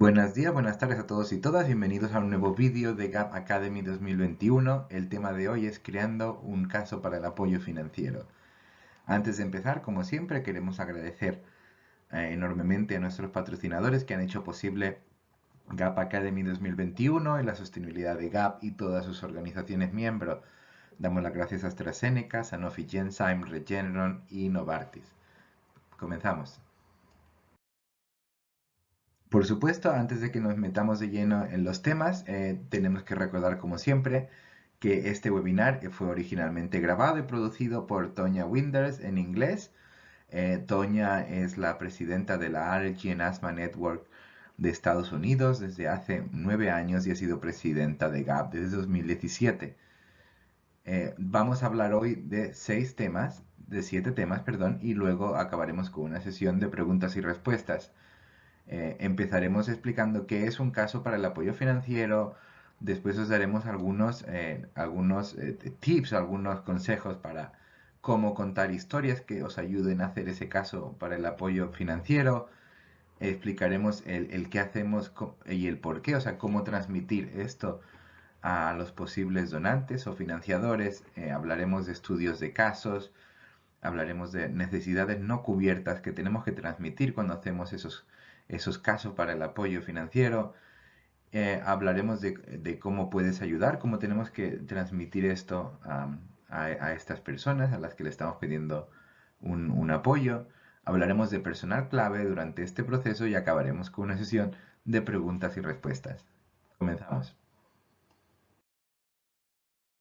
Buenos días, buenas tardes a todos y todas. Bienvenidos a un nuevo vídeo de Gap Academy 2021. El tema de hoy es creando un caso para el apoyo financiero. Antes de empezar, como siempre, queremos agradecer enormemente a nuestros patrocinadores que han hecho posible Gap Academy 2021 y la sostenibilidad de Gap y todas sus organizaciones miembros. Damos las gracias a AstraZeneca, Sanofi Genzyme, Regeneron y Novartis. Comenzamos. Por supuesto, antes de que nos metamos de lleno en los temas, tenemos que recordar, como siempre, que este webinar fue originalmente grabado y producido por Tonya Winders en inglés. Tonya es la presidenta de la Allergy and Asthma Network de Estados Unidos desde hace 9 años y ha sido presidenta de GAP desde 2017. Vamos a hablar hoy de 7 temas, perdón, y luego acabaremos con una sesión de preguntas y respuestas. Empezaremos explicando qué es un caso para el apoyo financiero. Después os daremos algunos tips, algunos consejos para cómo contar historias que os ayuden a hacer ese caso para el apoyo financiero. Explicaremos el qué hacemos y el por qué, o sea, cómo transmitir esto a los posibles donantes o financiadores. Hablaremos de estudios de casos, hablaremos de necesidades no cubiertas que tenemos que transmitir cuando hacemos esos casos para el apoyo financiero. Hablaremos de cómo puedes ayudar, cómo tenemos que transmitir esto a estas personas a las que le estamos pidiendo un apoyo. Hablaremos de personal clave durante este proceso y acabaremos con una sesión de preguntas y respuestas. Comenzamos.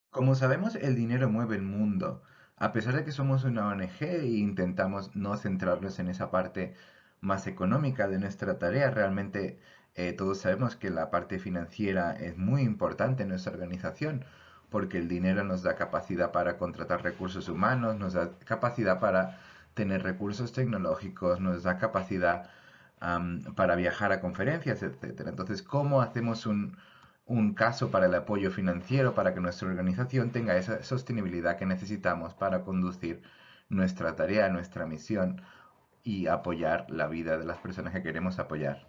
Como sabemos, el dinero mueve el mundo. A pesar de que somos una ONG e intentamos no centrarnos en esa parte más económica de nuestra tarea, realmente todos sabemos que la parte financiera es muy importante en nuestra organización, porque el dinero nos da capacidad para contratar recursos humanos, nos da capacidad para tener recursos tecnológicos, nos da capacidad para viajar a conferencias, etcétera. Entonces, ¿cómo hacemos un caso para el apoyo financiero para que nuestra organización tenga esa sostenibilidad que necesitamos para conducir nuestra tarea, nuestra misión y apoyar la vida de las personas que queremos apoyar?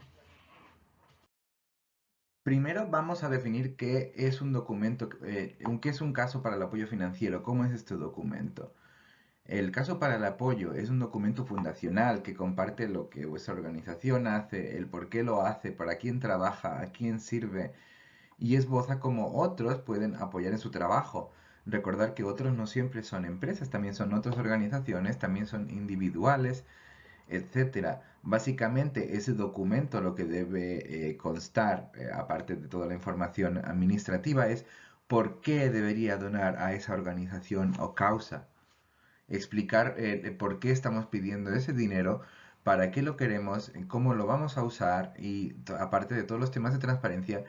Primero vamos a definir qué es un documento, qué es un caso para el apoyo financiero, cómo es este documento. El caso para el apoyo es un documento fundacional que comparte lo que vuestra organización hace, el por qué lo hace, para quién trabaja, a quién sirve y esboza cómo otros pueden apoyar en su trabajo. Recordar que otros no siempre son empresas, también son otras organizaciones, también son individuales, etcétera. Básicamente, ese documento lo que debe constar, aparte de toda la información administrativa, es por qué debería donar a esa organización o causa. Explicar por qué estamos pidiendo ese dinero, para qué lo queremos, cómo lo vamos a usar y aparte de todos los temas de transparencia.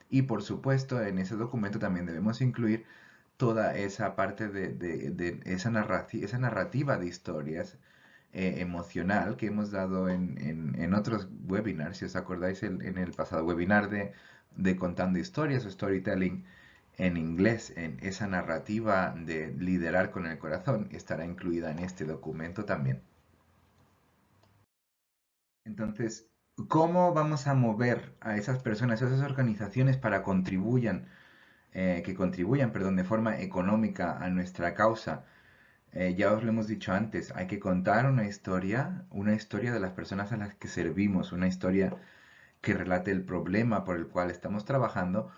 Y por supuesto, en ese documento también debemos incluir toda esa parte de esa narrativa de historias emocional que hemos dado en otros webinars. Si os acordáis, en el pasado webinar de contando historias o storytelling en inglés, en esa narrativa de liderar con el corazón, estará incluida en este documento también. Entonces, ¿cómo vamos a mover a esas personas, a esas organizaciones para que contribuyan, perdón, de forma económica a nuestra causa? Ya os lo hemos dicho antes, hay que contar una historia de las personas a las que servimos, una historia que relate el problema por el cual estamos trabajando,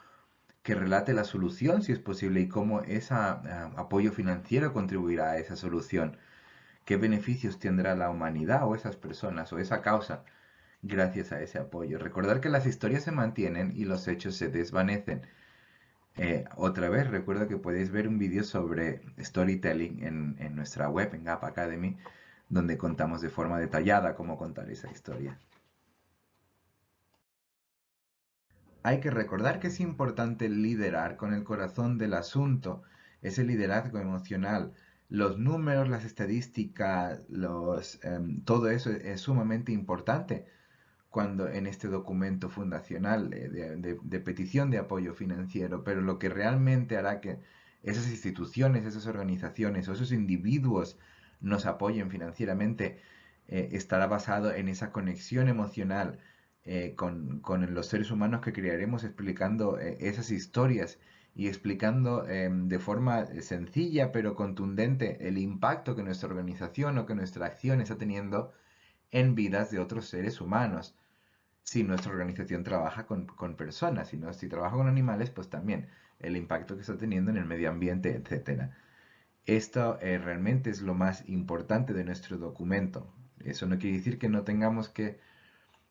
que relate la solución si es posible y cómo ese apoyo financiero contribuirá a esa solución, qué beneficios tendrá la humanidad o esas personas o esa causa gracias a ese apoyo. Recordar que las historias se mantienen y los hechos se desvanecen. Otra vez, recuerdo que podéis ver un vídeo sobre storytelling en nuestra web, en Gap Academy, donde contamos de forma detallada cómo contar esa historia. Hay que recordar que es importante liderar con el corazón del asunto, ese liderazgo emocional. Los números, las estadísticas, todo eso es sumamente importante cuando en este documento fundacional de petición de apoyo financiero, pero lo que realmente hará que esas instituciones, esas organizaciones o esos individuos nos apoyen financieramente estará basado en esa conexión emocional con los seres humanos que crearemos, explicando esas historias y explicando de forma sencilla pero contundente el impacto que nuestra organización o que nuestra acción está teniendo en vidas de otros seres humanos. Si nuestra organización trabaja con personas, si trabaja con animales, pues también el impacto que está teniendo en el medio ambiente, etcétera. Esto realmente es lo más importante de nuestro documento. Eso no quiere decir que no tengamos que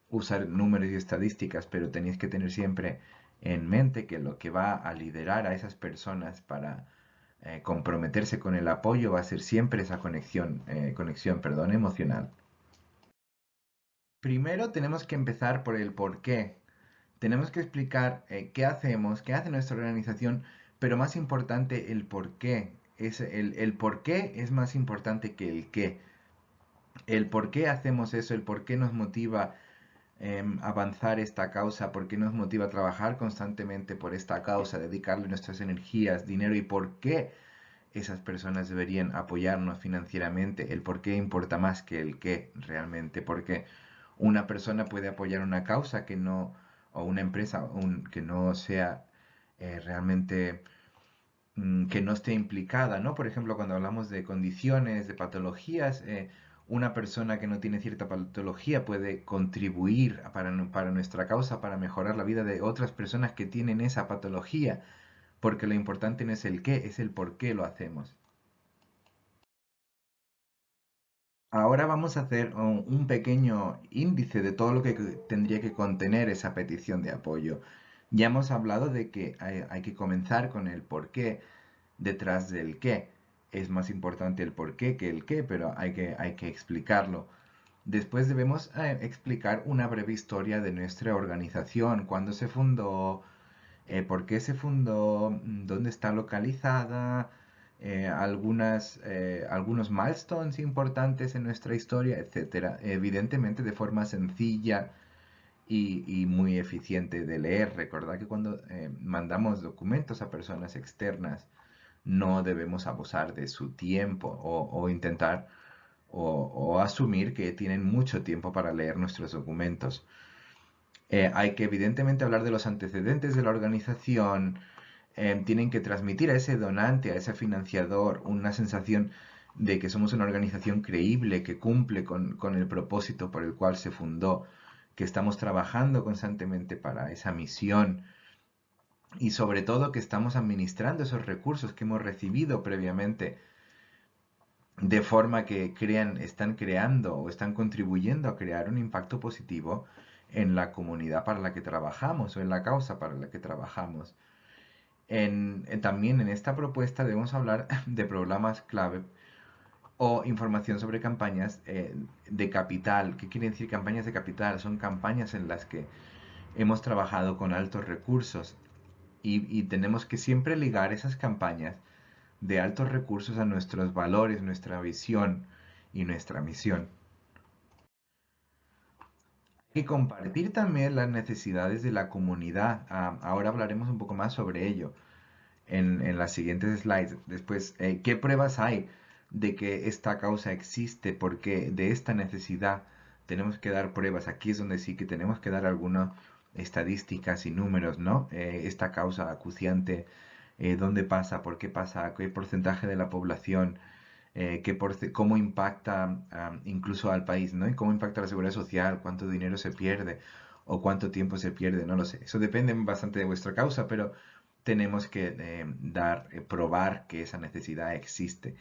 usar números y estadísticas, pero tenéis que tener siempre en mente que lo que va a liderar a esas personas para comprometerse con el apoyo va a ser siempre esa conexión, emocional. Primero tenemos que empezar por el por qué. Tenemos que explicar qué hacemos, qué hace nuestra organización, pero más importante el por qué. El por qué es más importante que el qué. El por qué hacemos eso, el por qué nos motiva avanzar esta causa, por qué nos motiva a trabajar constantemente por esta causa, dedicarle nuestras energías, dinero y por qué esas personas deberían apoyarnos financieramente. El por qué importa más que el qué realmente, porque una persona puede apoyar una causa que no, o una empresa que no sea realmente, que no esté implicada, ¿no? Por ejemplo, cuando hablamos de condiciones, de patologías, una persona que no tiene cierta patología puede contribuir para nuestra causa, para mejorar la vida de otras personas que tienen esa patología, porque lo importante no es el qué, es el por qué lo hacemos. Ahora vamos a hacer un pequeño índice de todo lo que tendría que contener esa petición de apoyo. Ya hemos hablado de que hay que comenzar con el por qué detrás del qué. Es más importante el por qué que el qué, pero hay que explicarlo. Después debemos explicar una breve historia de nuestra organización, cuándo se fundó, por qué se fundó, dónde está localizada, algunos milestones importantes en nuestra historia, etcétera. Evidentemente de forma sencilla y muy eficiente de leer. Recordad que cuando mandamos documentos a personas externas, no debemos abusar de su tiempo o intentar o asumir que tienen mucho tiempo para leer nuestros documentos. Hay que evidentemente hablar de los antecedentes de la organización. Tienen que transmitir a ese donante, a ese financiador, una sensación de que somos una organización creíble, que cumple con el propósito por el cual se fundó, que estamos trabajando constantemente para esa misión y sobre todo que estamos administrando esos recursos que hemos recibido previamente de forma que están creando o están contribuyendo a crear un impacto positivo en la comunidad para la que trabajamos o en la causa para la que trabajamos. También en esta propuesta debemos hablar de programas clave o información sobre campañas de capital. ¿Qué quiere decir campañas de capital? Son campañas en las que hemos trabajado con altos recursos y tenemos que siempre ligar esas campañas de altos recursos a nuestros valores, nuestra visión y nuestra misión. Y compartir también las necesidades de la comunidad. Ahora hablaremos un poco más sobre ello en las siguientes slides. Después, ¿qué pruebas hay de que esta causa existe? Porque de esta necesidad tenemos que dar pruebas. Aquí es donde sí que tenemos que dar algunas estadísticas y números, ¿no? Esta causa acuciante, ¿dónde pasa? ¿Por qué pasa? ¿Qué porcentaje de la población? Cómo impacta incluso al país, ¿no? Y cómo impacta la seguridad social, cuánto dinero se pierde o cuánto tiempo se pierde, no lo sé. Eso depende bastante de vuestra causa, pero tenemos que probar que esa necesidad existe.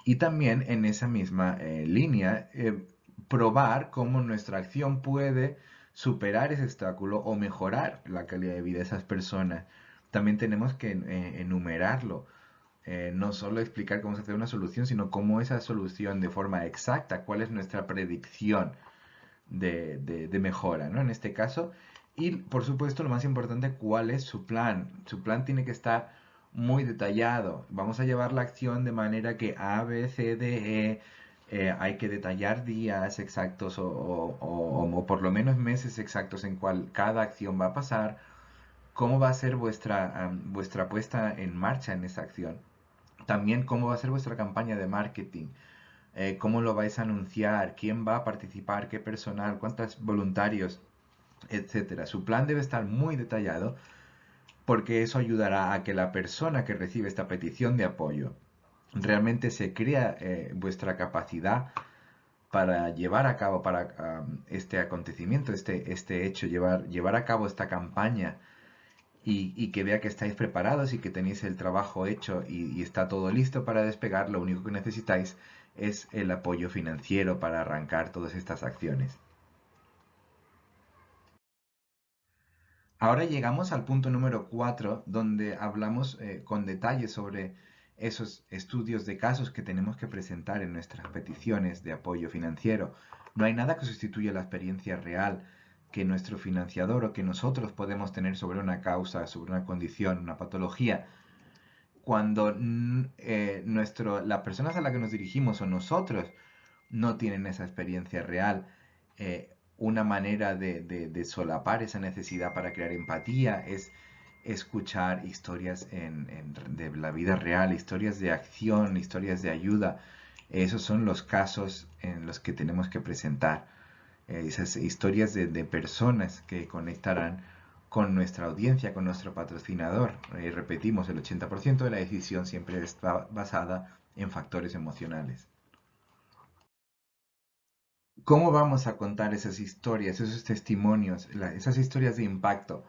Y también en esa misma línea, probar cómo nuestra acción puede superar ese obstáculo o mejorar la calidad de vida de esas personas. También tenemos que enumerarlo, no solo explicar cómo se hace una solución, sino cómo esa solución de forma exacta, cuál es nuestra predicción de mejora, ¿no? En este caso. Y por supuesto, lo más importante, cuál es su plan. Su plan tiene que estar muy detallado. Vamos a llevar la acción de manera que A, B, C, D, E, hay que detallar días exactos o por lo menos meses exactos en cual cada acción va a pasar. ¿Cómo va a ser vuestra puesta en marcha en esa acción? También cómo va a ser vuestra campaña de marketing, cómo lo vais a anunciar, quién va a participar, qué personal, cuántos voluntarios. etcétera. Su plan debe estar muy detallado porque eso ayudará a que la persona que recibe esta petición de apoyo realmente se crea vuestra capacidad para llevar a cabo para este acontecimiento, este hecho, llevar a cabo esta campaña y que vea que estáis preparados y que tenéis el trabajo hecho y está todo listo para despegar. Lo único que necesitáis es el apoyo financiero para arrancar todas estas acciones. Ahora llegamos al punto número 4, donde hablamos con detalle sobre esos estudios de casos que tenemos que presentar en nuestras peticiones de apoyo financiero. No hay nada que sustituya la experiencia real que nuestro financiador o que nosotros podemos tener sobre una causa, sobre una condición, una patología. Cuando las personas a las que nos dirigimos o nosotros no tienen esa experiencia real. Una manera de solapar esa necesidad para crear empatía es escuchar historias de la vida real, historias de acción, historias de ayuda. Esos son los casos en los que tenemos que presentar esas historias de personas que conectarán con nuestra audiencia, con nuestro patrocinador. Repetimos, el 80% de la decisión siempre está basada en factores emocionales. ¿Cómo vamos a contar esas historias, esos testimonios, esas historias de impacto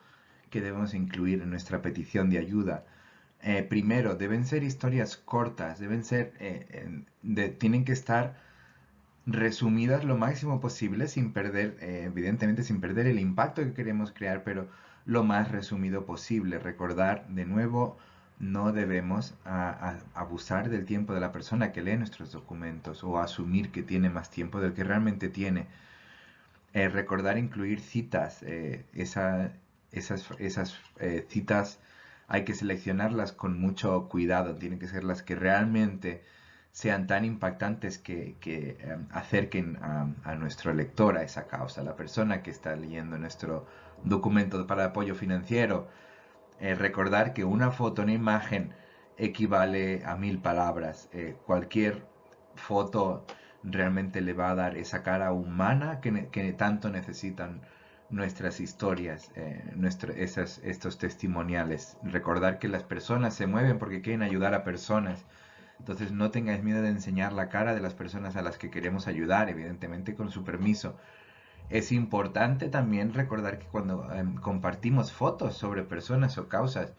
que debemos incluir en nuestra petición de ayuda? Primero, deben ser historias cortas, tienen que estar resumidas lo máximo posible sin perder, evidentemente sin perder el impacto que queremos crear, pero lo más resumido posible. Recordar de nuevo, no debemos abusar del tiempo de la persona que lee nuestros documentos o asumir que tiene más tiempo del que realmente tiene. Recordar incluir citas, esas citas hay que seleccionarlas con mucho cuidado, tienen que ser las que realmente sean tan impactantes que acerquen a nuestro lector a esa causa, a la persona que está leyendo nuestro documento para apoyo financiero. Recordar que una foto, una imagen equivale a 1000 palabras. Cualquier foto realmente le va a dar esa cara humana que tanto necesitan nuestras historias, estos testimoniales. Recordar que las personas se mueven porque quieren ayudar a personas. Entonces no tengáis miedo de enseñar la cara de las personas a las que queremos ayudar, evidentemente con su permiso. Es importante también recordar que cuando compartimos fotos sobre personas o causas,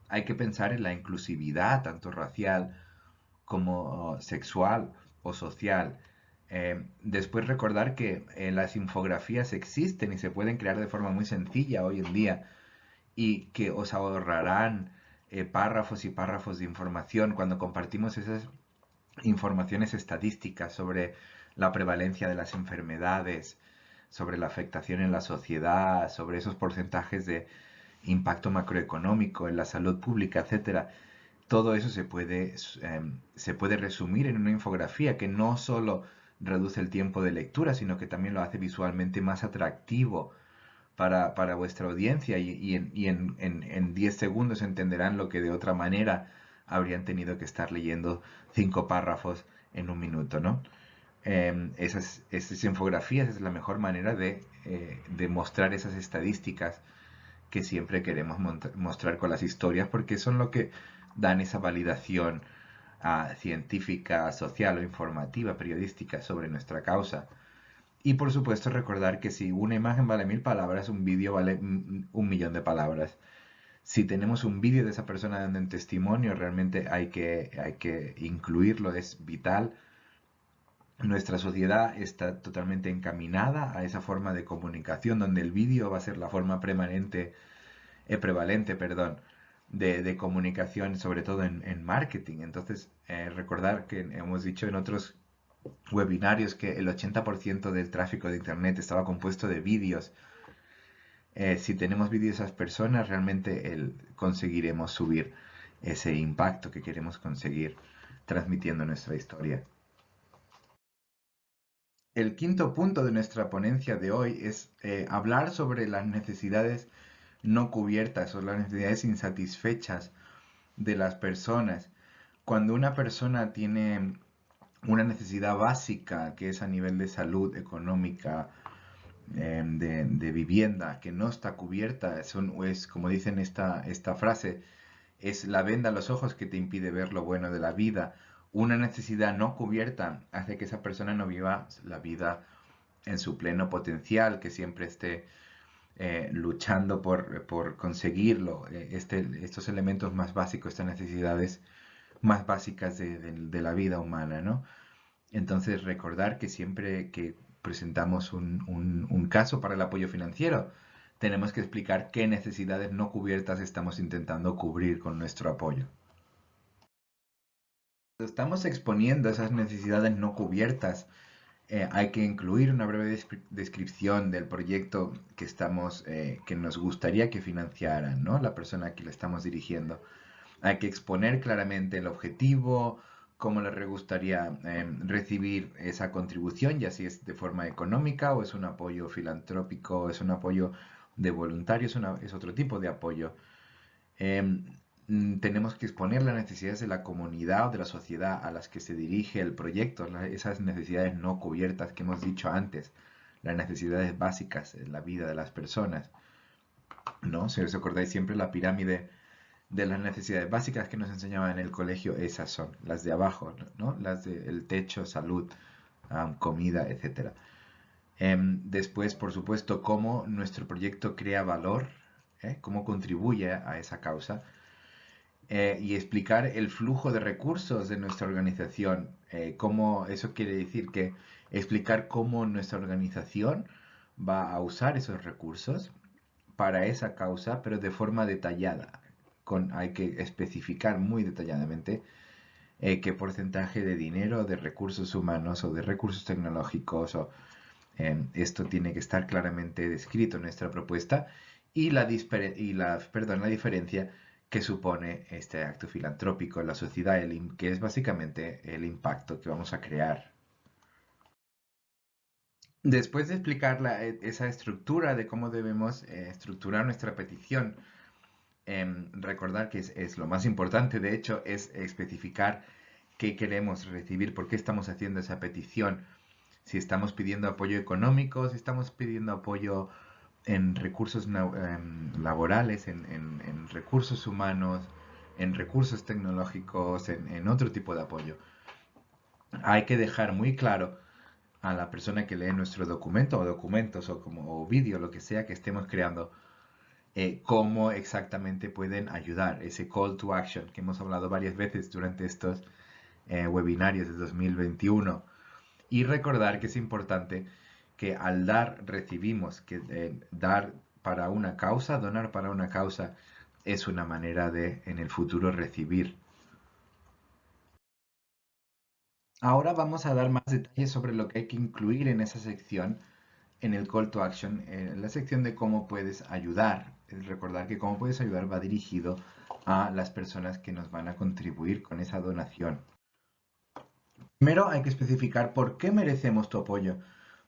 hay que pensar en la inclusividad, tanto racial como sexual o social. Después recordar que las infografías existen y se pueden crear de forma muy sencilla hoy en día y que os ahorrarán párrafos y párrafos de información cuando compartimos esas informaciones estadísticas sobre la prevalencia de las enfermedades, sobre la afectación en la sociedad, sobre esos porcentajes de impacto macroeconómico en la salud pública, etcétera. Todo eso se puede resumir en una infografía que no solo reduce el tiempo de lectura, sino que también lo hace visualmente más atractivo para vuestra audiencia en 10 segundos entenderán lo que de otra manera habrían tenido que estar leyendo 5 párrafos en un minuto, ¿no? Esas infografías es la mejor manera de mostrar esas estadísticas que siempre queremos mostrar con las historias porque son lo que dan esa validación científica, social o informativa, periodística sobre nuestra causa. Y por supuesto recordar que si una imagen vale 1000 palabras, un vídeo vale 1 millón de palabras. Si tenemos un vídeo de esa persona dando un testimonio, realmente hay que incluirlo, es vital. Nuestra sociedad está totalmente encaminada a esa forma de comunicación donde el vídeo va a ser la forma prevalente, perdón, de comunicación, sobre todo en marketing. Entonces, recordar que hemos dicho en otros webinarios que el 80% del tráfico de Internet estaba compuesto de vídeos. Si tenemos vídeos de esas personas, realmente conseguiremos subir ese impacto que queremos conseguir transmitiendo nuestra historia. El quinto punto de nuestra ponencia de hoy es hablar sobre las necesidades no cubiertas o las necesidades insatisfechas de las personas. Cuando una persona tiene una necesidad básica que es a nivel de salud económica de vivienda que no está cubierta, es como dicen esta frase, es la venda a los ojos que te impide ver lo bueno de la vida. Una necesidad no cubierta hace que esa persona no viva la vida en su pleno potencial, que siempre esté luchando por conseguirlo. Estos elementos más básicos, estas necesidades más básicas de la vida humana, ¿no? Entonces, recordar que siempre que presentamos un caso para el apoyo financiero, tenemos que explicar qué necesidades no cubiertas estamos intentando cubrir con nuestro apoyo. Cuando estamos exponiendo esas necesidades no cubiertas, hay que incluir una breve descripción del proyecto que nos gustaría que financiaran, ¿no? La persona a quien le estamos dirigiendo. Hay que exponer claramente el objetivo, cómo les gustaría recibir esa contribución, ya si es de forma económica o es un apoyo filantrópico, es un apoyo de voluntarios, es otro tipo de apoyo. Em, Tenemos que exponer las necesidades de la comunidad o de la sociedad a las que se dirige el proyecto, esas necesidades no cubiertas que hemos dicho antes, las necesidades básicas en la vida de las personas, ¿no? Si os acordáis siempre la pirámide de las necesidades básicas que nos enseñaban en el colegio, esas son las de abajo, ¿no? Las del techo, salud, comida, etcétera. Después, por supuesto, cómo nuestro proyecto crea valor, cómo contribuye a esa causa, y explicar el flujo de recursos de nuestra organización. Cómo, eso quiere decir que explicar cómo nuestra organización va a usar esos recursos para esa causa, pero de forma detallada. Hay que especificar muy detalladamente qué porcentaje de dinero, de recursos humanos o de recursos tecnológicos, esto tiene que estar claramente descrito en nuestra propuesta y la diferencia que supone este acto filantrópico en la sociedad, que es básicamente el impacto que vamos a crear. Después de explicar esa estructura de cómo debemos estructurar nuestra petición, recordar que es lo más importante, de hecho, es especificar qué queremos recibir, por qué estamos haciendo esa petición, si estamos pidiendo apoyo económico, si estamos pidiendo apoyo en recursos laborales, en recursos humanos, en recursos tecnológicos, en otro tipo de apoyo. Hay que dejar muy claro a la persona que lee nuestro documento o documentos o vídeo, lo que sea que estemos creando, cómo exactamente pueden ayudar, ese call to action que hemos hablado varias veces durante estos webinarios de 2021. Y recordar que es importante que al dar recibimos, que dar para una causa, donar para una causa, es una manera de en el futuro recibir. Ahora vamos a dar más detalles sobre lo que hay que incluir en esa sección, en el call to action, en la sección de cómo puedes ayudar. Recordar que cómo puedes ayudar va dirigido a las personas que nos van a contribuir con esa donación. Primero hay que especificar por qué merecemos tu apoyo,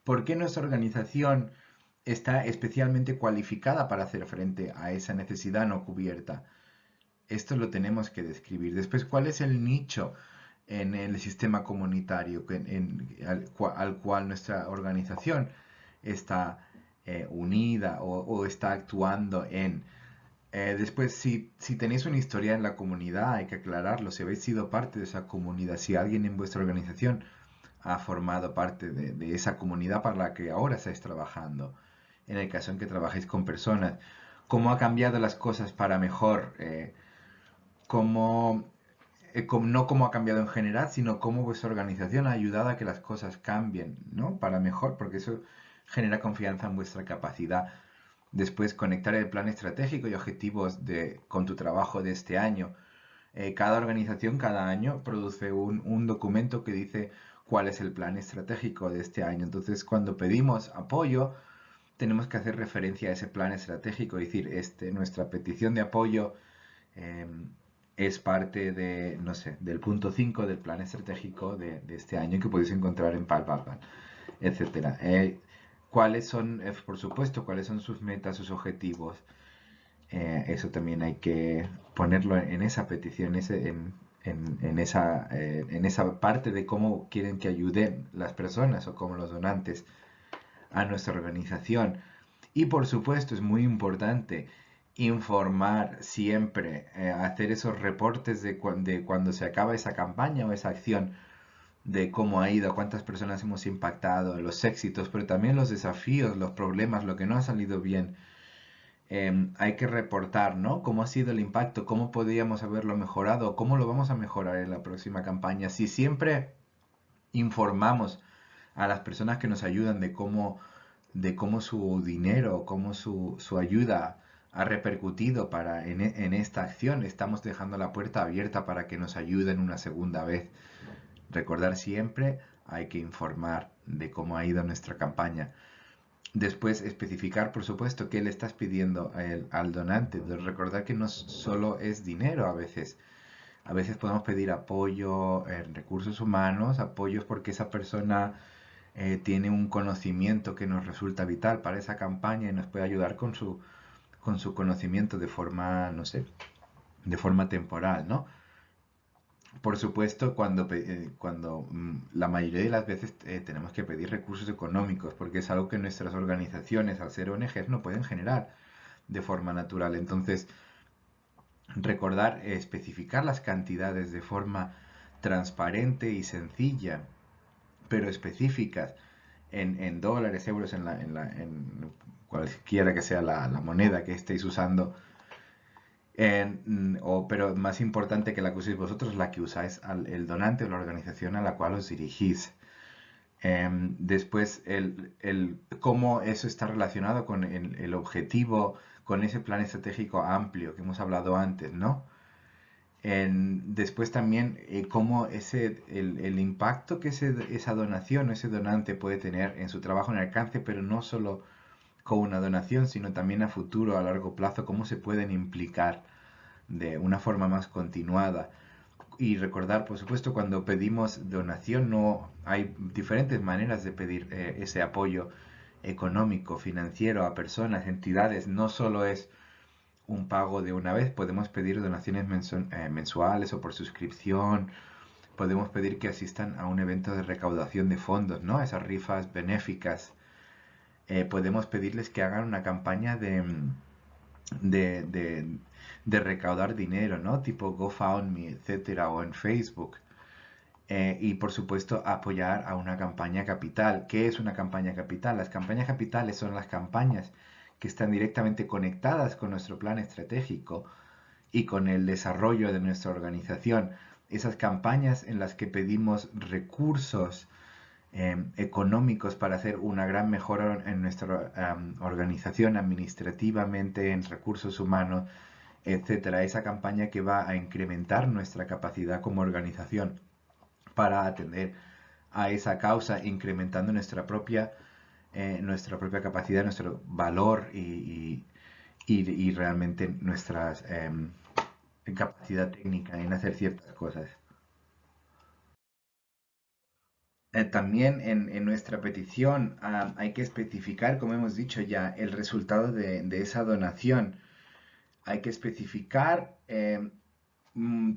por qué nuestra organización está especialmente cualificada para hacer frente a esa necesidad no cubierta. Esto lo tenemos que describir. Después, ¿cuál es el nicho en el sistema comunitario al cual nuestra organización está unida o está actuando en? Después, si tenéis una historia en la comunidad, hay que aclararlo. Si habéis sido parte de esa comunidad, si alguien en vuestra organización ha formado parte de esa comunidad para la que ahora estáis trabajando, en el caso en que trabajéis con personas, cómo ha cambiado las cosas para mejor, no cómo ha cambiado en general, sino cómo vuestra organización ha ayudado a que las cosas cambien, ¿no? Para mejor, porque eso genera confianza en vuestra capacidad. Después, conectar el plan estratégico y objetivos con tu trabajo de este año. Cada organización cada año produce un documento que dice cuál es el plan estratégico de este año. Entonces, cuando pedimos apoyo, tenemos que hacer referencia a ese plan estratégico, es decir, nuestra petición de apoyo es parte de, no sé, del punto 5 del plan estratégico de este año que podéis encontrar en PalPalPal, etcétera. ¿Cuáles son, por supuesto, cuáles son sus metas, sus objetivos? Eso también hay que ponerlo en esa petición, en esa parte de cómo quieren que ayuden las personas o como los donantes a nuestra organización. Y por supuesto es muy importante informar siempre, hacer esos reportes de cuando se acaba esa campaña o esa acción, de cómo ha ido, cuántas personas hemos impactado, los éxitos, pero también los desafíos, los problemas, lo que no ha salido bien. Hay que reportar, ¿no? Cómo ha sido el impacto, cómo podríamos haberlo mejorado, cómo lo vamos a mejorar en la próxima campaña. Si siempre informamos a las personas que nos ayudan de cómo su dinero, cómo su ayuda ha repercutido en esta acción, estamos dejando la puerta abierta para que nos ayuden una segunda vez. Recordar siempre, hay que informar de cómo ha ido nuestra campaña. Después especificar, por supuesto, qué le estás pidiendo al donante. Recordar que no solo es dinero a veces. A veces podemos pedir apoyo en recursos humanos, apoyos porque esa persona tiene un conocimiento que nos resulta vital para esa campaña y nos puede ayudar con su conocimiento de forma, no sé, de forma temporal, ¿no? Por supuesto, la mayoría de las veces tenemos que pedir recursos económicos, porque es algo que nuestras organizaciones, al ser ONGs, no pueden generar de forma natural. Entonces, recordar, especificar las cantidades de forma transparente y sencilla, pero específicas, en dólares, euros, en cualquiera que sea la moneda que estéis usando, pero más importante que la que uséis vosotros, la que usáis el donante o la organización a la cual os dirigís. Después, cómo eso está relacionado con el objetivo, con ese plan estratégico amplio que hemos hablado antes, ¿no? Después también, cómo el impacto que esa donación o ese donante puede tener en su trabajo en alcance, pero no solo con una donación, sino también a futuro, a largo plazo, cómo se pueden implicar de una forma más continuada. Y recordar, por supuesto, cuando pedimos donación, no hay diferentes maneras de pedir ese apoyo económico, financiero a personas, entidades. No solo es un pago de una vez, podemos pedir donaciones mensuales o por suscripción. Podemos pedir que asistan a un evento de recaudación de fondos, ¿no? Esas rifas benéficas. Podemos pedirles que hagan una campaña de, de, de recaudar dinero, ¿no? Tipo GoFundMe, etcétera, o en Facebook. Y por supuesto apoyar a una campaña capital. ¿Qué es una campaña capital? Las campañas capitales son las campañas que están directamente conectadas con nuestro plan estratégico y con el desarrollo de nuestra organización. Esas campañas en las que pedimos recursos económicos para hacer una gran mejora en nuestra organización administrativamente, en recursos humanos, etcétera. Esa campaña que va a incrementar nuestra capacidad como organización para atender a esa causa, incrementando nuestra propia capacidad, nuestro valor y realmente nuestra capacidad técnica en hacer ciertas cosas. También en nuestra petición hay que especificar, como hemos dicho ya, el resultado de esa donación. Hay que especificar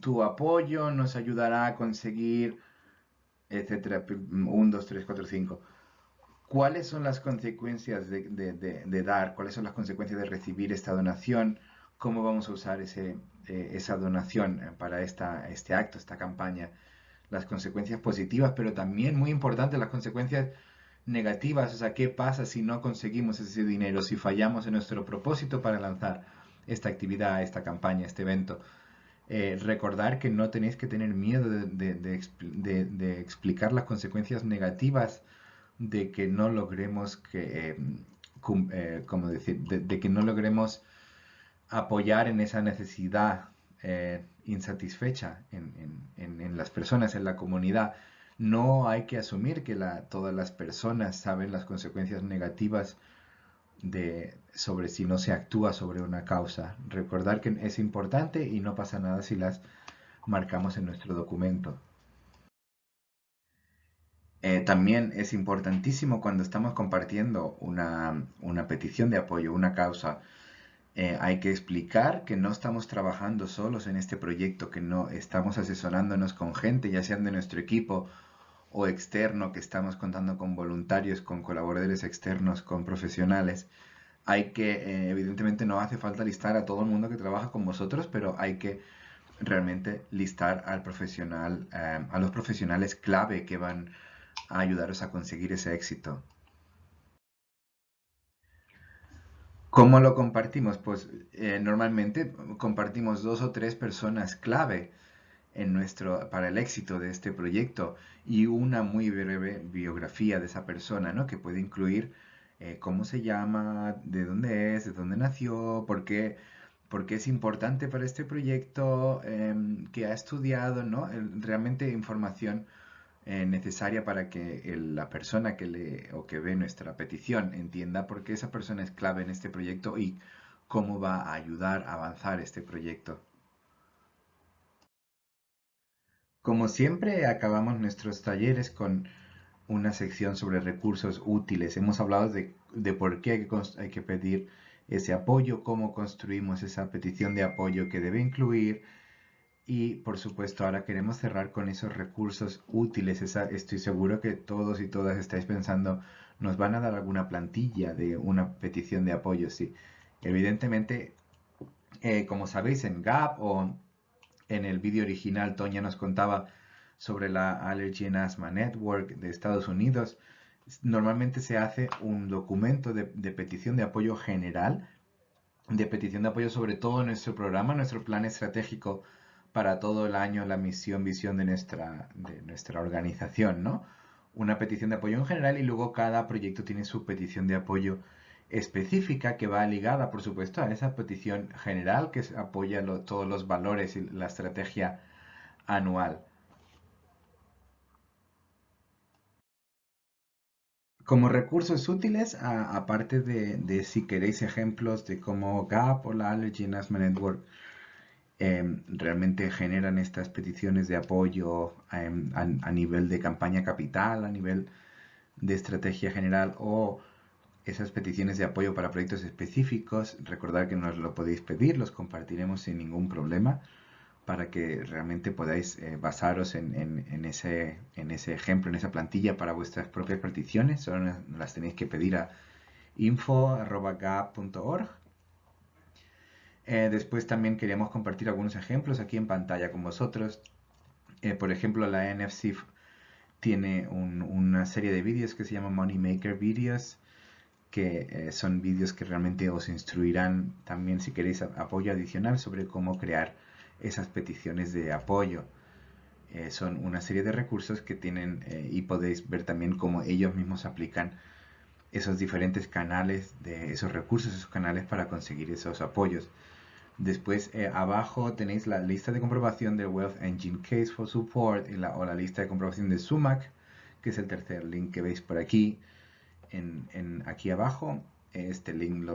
tu apoyo nos ayudará a conseguir, etcétera, 1, 2, 3, 4, 5. ¿Cuáles son las consecuencias de dar? ¿Cuáles son las consecuencias de recibir esta donación? ¿Cómo vamos a usar esa donación para este acto, esta campaña? Las consecuencias positivas, pero también muy importante las consecuencias negativas, o sea, ¿qué pasa si no conseguimos ese dinero, si fallamos en nuestro propósito para lanzar esta actividad, esta campaña, este evento? Recordar que no tenéis que tener miedo de explicar las consecuencias negativas de que no logremos ¿cómo decir? De que no logremos apoyar en esa necesidad insatisfecha en las personas, en la comunidad. No hay que asumir que todas las personas saben las consecuencias negativas sobre si no se actúa sobre una causa. Recordar que es importante y no pasa nada si las marcamos en nuestro documento. También es importantísimo cuando estamos compartiendo una petición de apoyo, una causa. Hay que explicar que no estamos trabajando solos en este proyecto, que no estamos asesorándonos con gente, ya sean de nuestro equipo o externo, que estamos contando con voluntarios, con colaboradores externos, con profesionales, hay que, evidentemente no hace falta listar a todo el mundo que trabaja con vosotros, pero hay que realmente listar al profesional, a los profesionales clave que van a ayudaros a conseguir ese éxito. ¿Cómo lo compartimos? Pues normalmente compartimos 2 o 3 personas clave para el éxito de este proyecto y una muy breve biografía de esa persona, ¿no? Que puede incluir cómo se llama, de dónde nació, por qué es importante para este proyecto, qué ha estudiado, ¿no? Realmente información necesaria para que la persona que lee o que ve nuestra petición entienda por qué esa persona es clave en este proyecto y cómo va a ayudar a avanzar este proyecto. Como siempre, acabamos nuestros talleres con una sección sobre recursos útiles. Hemos hablado de por qué hay que pedir ese apoyo, cómo construimos esa petición de apoyo que debe incluir y, por supuesto, ahora queremos cerrar con esos recursos útiles. Estoy seguro que todos y todas estáis pensando, ¿nos van a dar alguna plantilla de una petición de apoyo? Sí, evidentemente, como sabéis, en Gap o en el vídeo original, Toña nos contaba sobre la Allergy and Asthma Network de Estados Unidos. Normalmente se hace un documento de petición de apoyo general, de petición de apoyo sobre todo nuestro programa, nuestro plan estratégico para todo el año, la misión, visión de nuestra organización, ¿no? Una petición de apoyo en general y luego cada proyecto tiene su petición de apoyo específica que va ligada, por supuesto, a esa petición general que apoya todos los valores y la estrategia anual. Como recursos útiles, aparte de si queréis ejemplos de cómo GAP o la Allergy and Asthma Network realmente generan estas peticiones de apoyo a nivel de campaña capital, a nivel de estrategia general o esas peticiones de apoyo para proyectos específicos, recordad que nos lo podéis pedir, los compartiremos sin ningún problema para que realmente podáis basaros en ese ejemplo, en esa plantilla para vuestras propias peticiones. Solo las tenéis que pedir a info@gap.org. Después también queríamos compartir algunos ejemplos aquí en pantalla con vosotros. Por ejemplo, la NFC tiene una serie de vídeos que se llama Moneymaker Videos, que son vídeos que realmente os instruirán también si queréis apoyo adicional sobre cómo crear esas peticiones de apoyo. Son una serie de recursos que tienen y podéis ver también cómo ellos mismos aplican esos diferentes canales de esos recursos, esos canales para conseguir esos apoyos. Después abajo tenéis la lista de comprobación del Wealth Engine Case for Support o la lista de comprobación de Sumac, que es el tercer link que veis por aquí, aquí abajo. Este link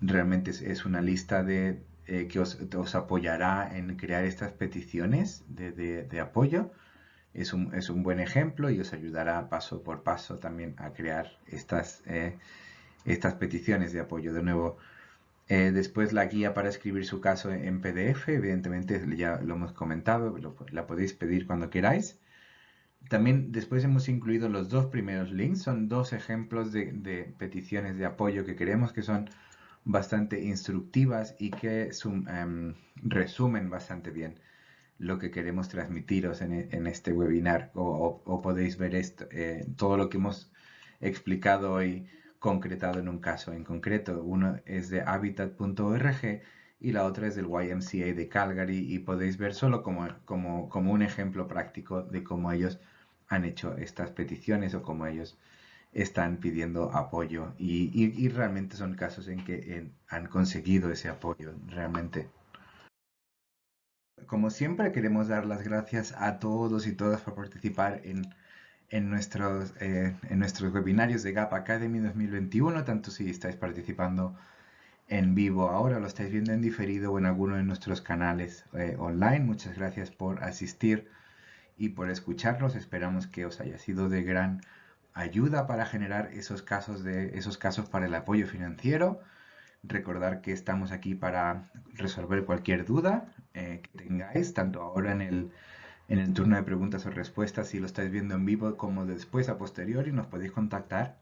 realmente es una lista que os apoyará en crear estas peticiones de apoyo. Es un buen ejemplo y os ayudará paso por paso también a crear estas peticiones de apoyo. De nuevo, después la guía para escribir su caso en PDF, evidentemente ya lo hemos comentado, la podéis pedir cuando queráis. También después hemos incluido los 2 primeros links, son 2 ejemplos de peticiones de apoyo que creemos que son bastante instructivas y que resumen bastante bien lo que queremos transmitiros en este webinar o podéis ver todo lo que hemos explicado hoy concretado en un caso en concreto. Uno es de habitat.org y la otra es del YMCA de Calgary y podéis ver solo como un ejemplo práctico de cómo ellos han hecho estas peticiones o cómo ellos están pidiendo apoyo y realmente son casos en que han conseguido ese apoyo realmente. Como siempre, queremos dar las gracias a todos y todas por participar en nuestros webinarios de Gap Academy 2021, tanto si estáis participando en vivo ahora, lo estáis viendo en diferido o en alguno de nuestros canales online. Muchas gracias por asistir y por escucharnos. Esperamos que os haya sido de gran ayuda para generar esos casos para el apoyo financiero. Recordar que estamos aquí para resolver cualquier duda que tengáis, tanto ahora En el turno de preguntas o respuestas, si lo estáis viendo en vivo, como después a posteriori, nos podéis contactar